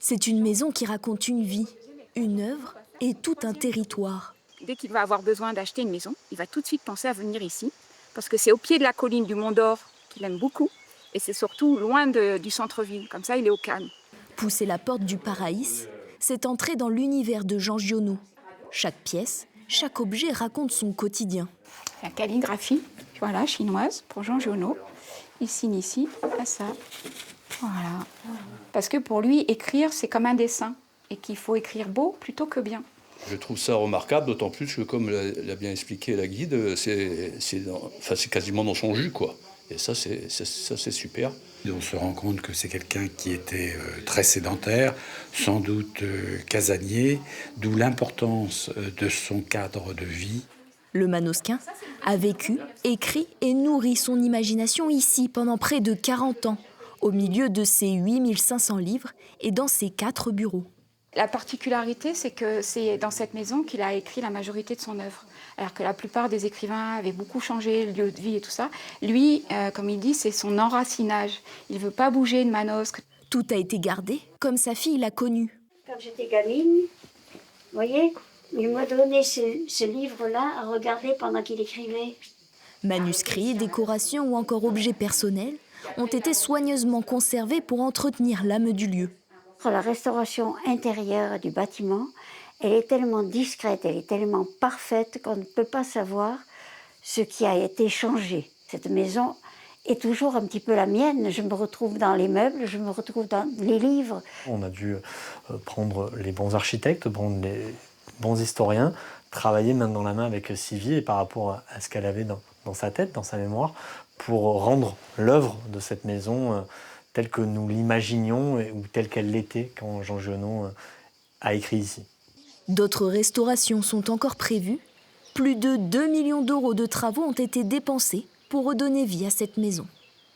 C'est une maison qui raconte une vie, une œuvre et tout un territoire. Dès qu'il va avoir besoin d'acheter une maison, il va tout de suite penser à venir ici, parce que c'est au pied de la colline du Mont d'Or qu'il aime beaucoup, et c'est surtout loin du centre-ville, comme ça il est au calme. Pousser la porte du Paraïs, c'est entrer dans l'univers de Jean Giono. Chaque pièce, chaque objet raconte son quotidien. La calligraphie, voilà, chinoise, pour Jean Giono. Il signe ici, à ça. Voilà. Parce que pour lui, écrire, c'est comme un dessin, et qu'il faut écrire beau plutôt que bien. Je trouve ça remarquable, d'autant plus que, comme l'a bien expliqué la guide, c'est quasiment dans son jus, quoi. Et ça, c'est super. On se rend compte que c'est quelqu'un qui était très sédentaire, sans doute casanier, d'où l'importance de son cadre de vie. Le Manosquin a vécu, écrit et nourri son imagination ici pendant près de 40 ans, au milieu de ses 8500 livres et dans ses 4 bureaux. La particularité, c'est que c'est dans cette maison qu'il a écrit la majorité de son œuvre. Alors que la plupart des écrivains avaient beaucoup changé le lieu de vie et tout ça. Lui, comme il dit, c'est son enracinage. Il ne veut pas bouger de Manosque. Tout a été gardé comme sa fille l'a connu. Quand j'étais gamine, vous voyez, il m'a donné ce livre-là à regarder pendant qu'il écrivait. Manuscrits, décorations ou encore objets personnels ont été soigneusement conservés pour entretenir l'âme du lieu. La restauration intérieure du bâtiment, elle est tellement discrète, elle est tellement parfaite qu'on ne peut pas savoir ce qui a été changé. Cette maison est toujours un petit peu la mienne. Je me retrouve dans les meubles, je me retrouve dans les livres. On a dû prendre les bons architectes, prendre les bons historiens, travailler main dans la main avec Sylvie et par rapport à ce qu'elle avait dans sa tête, dans sa mémoire, pour rendre l'œuvre de cette maison telle que nous l'imaginions ou telle qu'elle l'était quand Jean Giono a écrit ici. D'autres restaurations sont encore prévues. Plus de 2 millions d'euros de travaux ont été dépensés pour redonner vie à cette maison.